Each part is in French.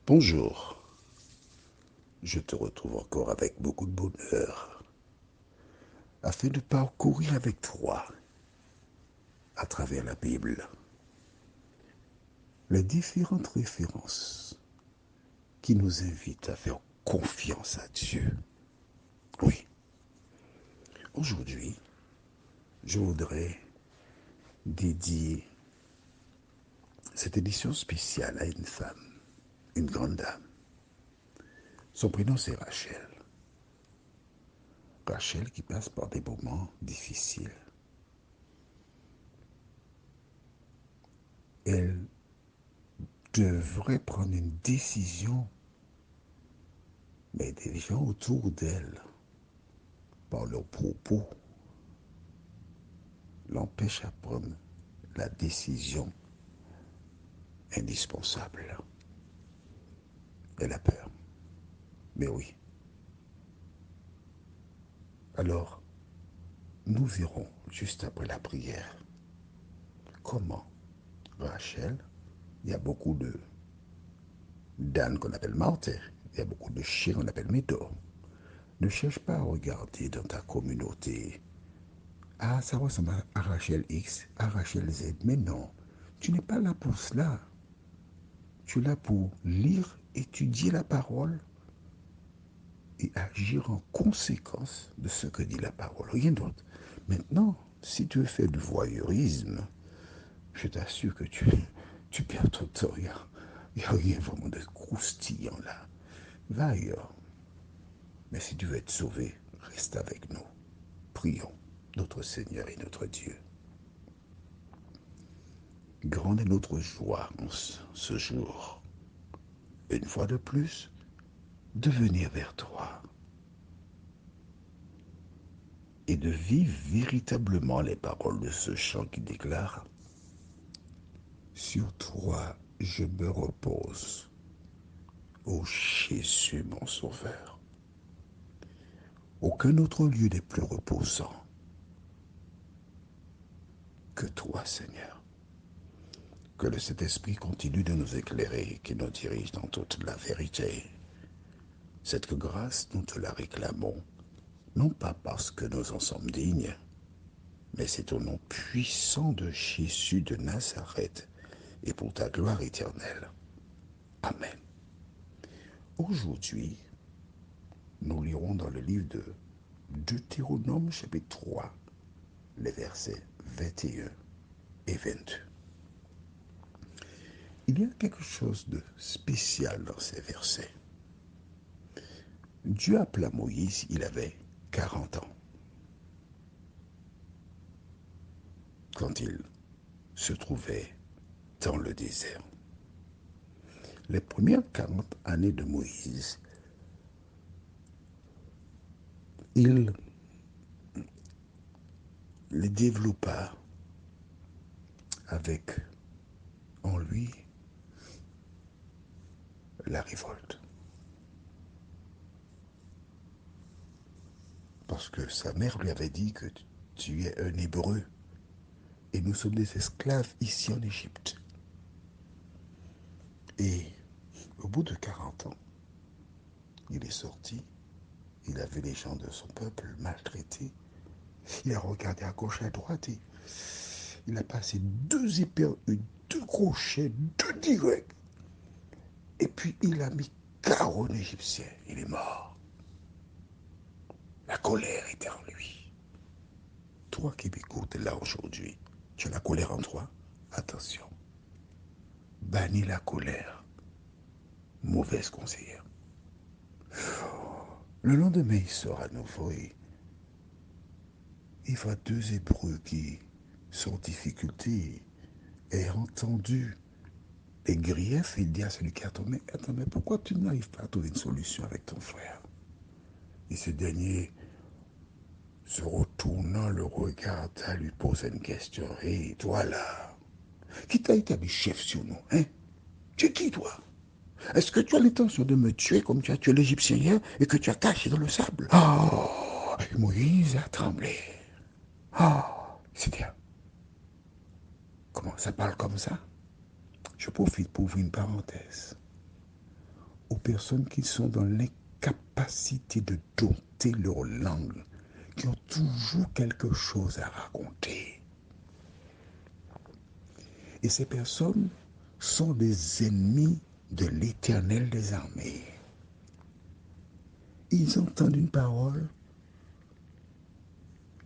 Bonjour, je te retrouve encore avec beaucoup de bonheur afin de parcourir avec toi, à travers la Bible, les différentes références qui nous invitent à faire confiance à Dieu. Oui, aujourd'hui, je voudrais dédier cette édition spéciale à une femme, une grande dame. Son prénom c'est Rachel. Rachel qui passe par des moments difficiles. Elle devrait prendre une décision, mais des gens autour d'elle, par leurs propos, l'empêchent à prendre la décision indispensable. Elle a peur. Mais oui. Alors, nous verrons juste après la prière comment Rachel, il y a beaucoup de d'ânes qu'on appelle Martin, il y a beaucoup de chiens qu'on appelle Médor. Ne cherche pas à regarder dans ta communauté. Ah, ça ressemble à Rachel X, à Rachel Z. Mais non, tu n'es pas là pour cela. Tu es là pour lire, étudier la parole et agir en conséquence de ce que dit la parole. Rien d'autre. Maintenant, si tu veux faire du voyeurisme, je t'assure que tu perds ton temps. Il n'y a rien vraiment de croustillant là. Va ailleurs. Mais si tu veux être sauvé, reste avec nous. Prions notre Seigneur et notre Dieu. Grande est notre joie en ce jour. Une fois de plus, de venir vers toi et de vivre véritablement les paroles de ce chant qui déclare: sur toi je me repose, ô Jésus mon Sauveur. Aucun autre lieu n'est plus reposant que toi, Seigneur. Que le Saint-Esprit continue de nous éclairer, qui nous dirige dans toute la vérité. Cette grâce, nous te la réclamons, non pas parce que nous en sommes dignes, mais c'est au nom puissant de Jésus de Nazareth et pour ta gloire éternelle. Amen. Aujourd'hui, nous lirons dans le livre de Deutéronome chapitre 3, les versets 21 et 22. Il y a quelque chose de spécial dans ces versets. Dieu appela Moïse, il avait 40 ans, quand il se trouvait dans le désert. Les premières 40 années de Moïse, il les développa avec en lui la révolte. Parce que sa mère lui avait dit que tu es un Hébreu et nous sommes des esclaves ici en Égypte. Et au bout de 40 ans, il est sorti, il a vu les gens de son peuple maltraités, il a regardé à gauche et à droite et il a passé deux épées, deux crochets, deux directs. Et puis il a mis KO en Égyptien. Il est mort. La colère était en lui. Toi qui m'écoutes là aujourd'hui, tu as la colère en toi? Attention. Bannis la colère. Mauvaise conseillère. Le lendemain, il sort à nouveau et il voit deux Hébreux qui sont en difficulté et entendu les griefs. Il dit à celui qui attend, mais pourquoi tu n'arrives pas à trouver une solution avec ton frère? Et ce dernier, se retournant, le regarda, lui posa une question. Hé, toi là, qui t'a établi chef sur nous, hein? Tu es qui, toi? Est-ce que tu as l'intention de me tuer comme tu as tué l'Égyptien hier et que tu as caché dans le sable? Oh, Moïse a tremblé. Oh, c'est bien. Comment ça parle comme ça? Je profite pour ouvrir une parenthèse. aux personnes qui sont dans l'incapacité de dompter leur langue, qui ont toujours quelque chose à raconter. Et ces personnes sont des ennemis de l'Éternel des armées. Ils entendent une parole,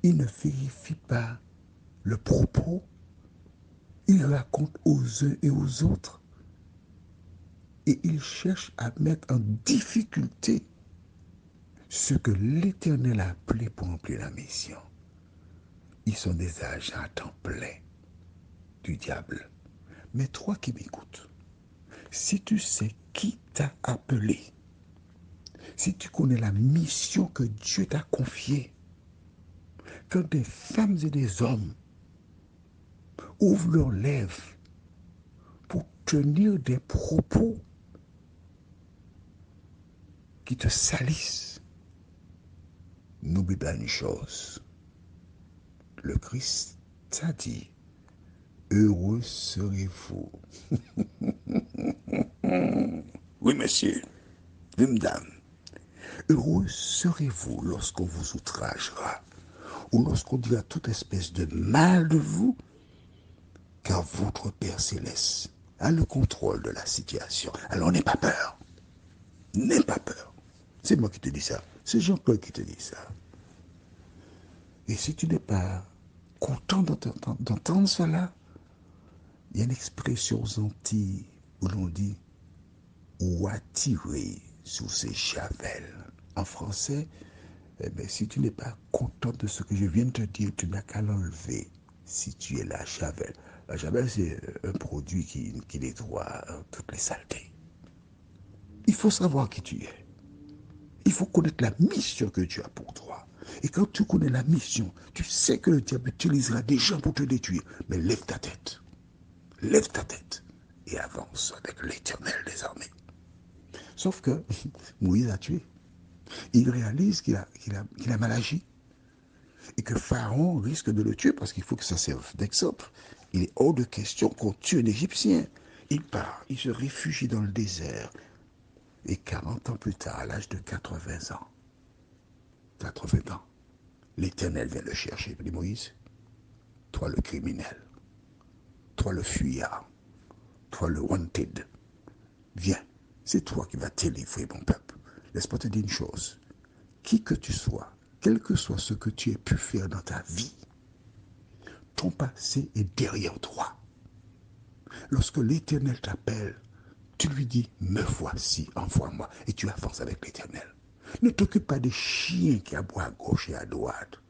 ils ne vérifient pas le propos, ils racontent aux uns et aux autres et ils cherchent à mettre en difficulté ce que l'Éternel a appelé pour remplir la mission. Ils sont des agents à temps plein du diable. Mais toi qui m'écoutes, si tu sais qui t'a appelé, si tu connais la mission que Dieu t'a confiée, que des femmes et des hommes ouvrent leurs lèvres pour tenir des propos qui te salissent, n'oublie pas une chose. Le Christ t'a dit, heureux serez-vous. Oui, monsieur. Oui, madame. Heureux serez-vous lorsqu'on vous outragera ou lorsqu'on dira toute espèce de mal de vous, car votre Père céleste a le contrôle de la situation. Alors n'aie pas peur. N'aie pas peur. C'est moi qui te dis ça. C'est Jean-Claude qui te dit ça. Et si tu n'es pas content d'entendre cela, il y a une expression aux Antilles où l'on dit ou attirer sous ses javelles. En français, eh bien, si tu n'es pas content de ce que je viens de te dire, tu n'as qu'à l'enlever si tu es la javel. La javel, c'est un produit qui nettoie toutes les saletés. Il faut savoir qui tu es. Il faut connaître la mission que Dieu a pour toi. Et quand tu connais la mission, tu sais que le diable utilisera des gens pour te détruire. Mais lève ta tête. Lève ta tête et avance avec l'Éternel des armées. Sauf que Moïse a tué. Il réalise qu'il a mal agi et que Pharaon risque de le tuer parce qu'il faut que ça serve d'exemple. Il est hors de question qu'on tue un Égyptien. Il part, il se réfugie dans le désert. Et 40 ans plus tard, à l'âge de 80 ans, l'Éternel vient le chercher. Il dit, Moïse, toi le criminel, toi le fuyard, toi le wanted, viens, c'est toi qui vas délivrer mon peuple. Laisse-moi te dire une chose, qui que tu sois, quel que soit ce que tu aies pu faire dans ta vie, ton passé est derrière toi. Lorsque l'Éternel t'appelle, tu lui dis, me voici, envoie-moi, et tu avances avec l'Éternel. Ne t'occupe pas des chiens qui aboient à gauche et à droite.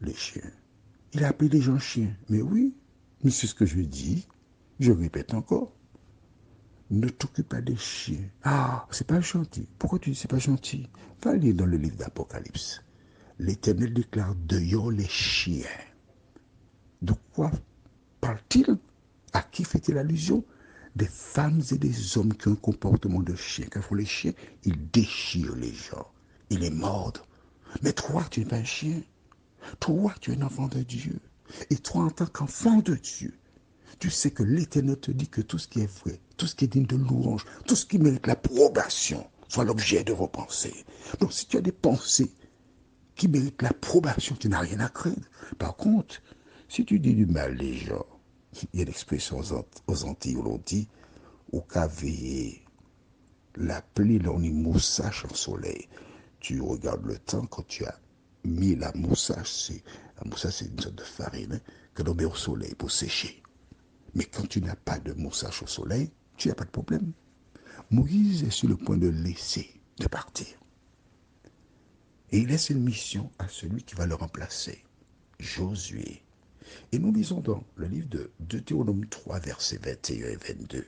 Les chiens. Il a appelé les gens chiens. Mais oui, mais c'est ce que je dis. Je répète encore. Ne t'occupe pas des chiens. Ah, c'est pas gentil. Pourquoi tu dis c'est pas gentil? Va lire dans le livre d'Apocalypse. L'Éternel déclare dehors les chiens. De quoi parle-t-il? À qui fait-il allusion? Des femmes et des hommes qui ont un comportement de chien. Que font les chiens? Ils déchirent les gens. Ils les mordent. Mais toi, tu n'es pas un chien. Toi, tu es un enfant de Dieu. Et toi, en tant qu'enfant de Dieu, tu sais que l'Éternel te dit que tout ce qui est vrai, tout ce qui est digne de louange, tout ce qui mérite l'approbation, soit l'objet de vos pensées. Donc, si tu as des pensées qui méritent l'approbation, tu n'as rien à craindre. Par contre, si tu dis du mal des gens, il y a l'expression aux Antilles où l'on dit au cas veiller la pluie, l'on y moussage en soleil. Tu regardes le temps quand tu as mis la moussage, c'est une sorte de farine que l'on met au soleil pour sécher. Mais quand tu n'as pas de moussage au soleil, tu n'as pas de problème. Moïse est sur le point de laisser, de partir. Et il laisse une mission à celui qui va le remplacer, Josué. Et nous lisons dans le livre de Deutéronome 3, versets 21 et 22.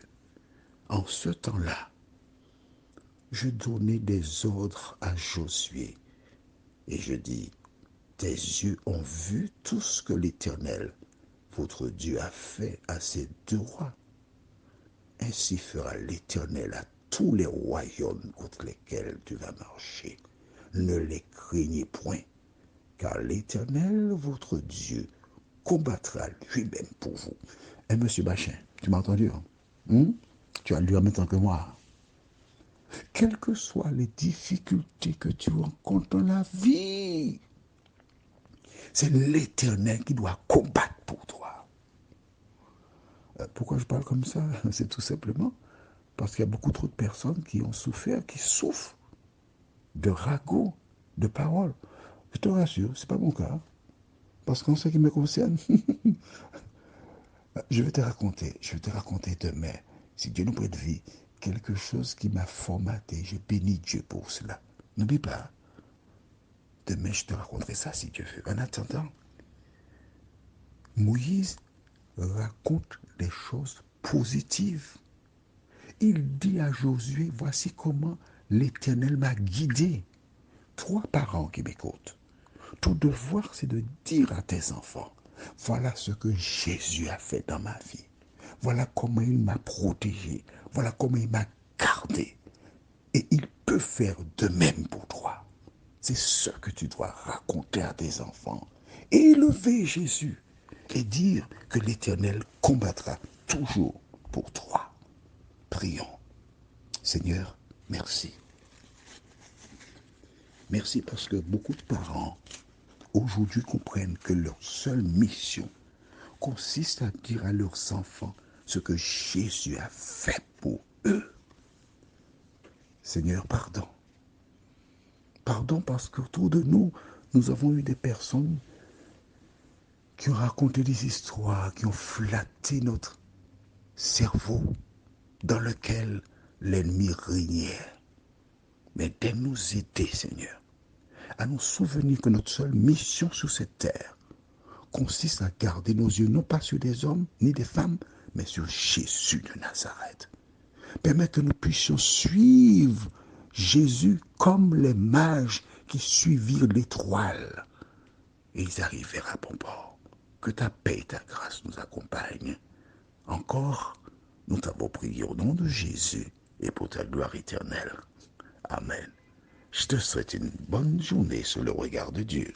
En ce temps-là, je donnai des ordres à Josué. Et je dis, tes yeux ont vu tout ce que l'Éternel, votre Dieu, a fait à ces deux rois. Ainsi fera l'Éternel à tous les royaumes contre lesquels tu vas marcher. Ne les craignez point, car l'Éternel, votre Dieu, combattra lui-même pour vous. Et monsieur Bachin, tu m'as entendu? Tu as lu en même temps que moi. quelles que soient les difficultés que tu rencontres dans la vie, c'est l'Éternel qui doit combattre pour toi. Pourquoi je parle comme ça? C'est tout simplement parce qu'il y a beaucoup trop de personnes qui ont souffert, qui souffrent de ragots, de paroles. Je te rassure, ce n'est pas mon cas. Parce qu'en ce qui me concerne, je vais te raconter demain, si Dieu nous prête vie, quelque chose qui m'a formaté. Je bénis Dieu pour cela. N'oublie pas, demain je te raconterai ça si Dieu veut. En attendant, Moïse raconte des choses positives. Il dit à Josué, voici comment l'Éternel m'a guidé. Toi, parents qui m'écoutent, ton devoir, c'est de dire à tes enfants, voilà ce que Jésus a fait dans ma vie. Voilà comment il m'a protégé. Voilà comment il m'a gardé. Et il peut faire de même pour toi. C'est ce que tu dois raconter à tes enfants. Et élever Jésus. Et dire que l'Éternel combattra toujours pour toi. Prions. Seigneur, merci. Merci parce que beaucoup de parents aujourd'hui comprennent que leur seule mission consiste à dire à leurs enfants ce que Jésus a fait pour eux. Seigneur, pardon. Pardon parce qu'autour de nous, nous avons eu des personnes qui ont raconté des histoires, qui ont flatté notre cerveau dans lequel l'ennemi régnait. Mais d'aide-nous aider, Seigneur, à nous souvenir que notre seule mission sur cette terre consiste à garder nos yeux non pas sur des hommes ni des femmes, mais sur Jésus de Nazareth. Permets que nous puissions suivre Jésus comme les mages qui suivirent l'étoile. Et ils arrivèrent à bon port. Que ta paix et ta grâce nous accompagnent. Encore, nous t'avons prié au nom de Jésus et pour ta gloire éternelle. Amen. Je te souhaite une bonne journée sous le regard de Dieu.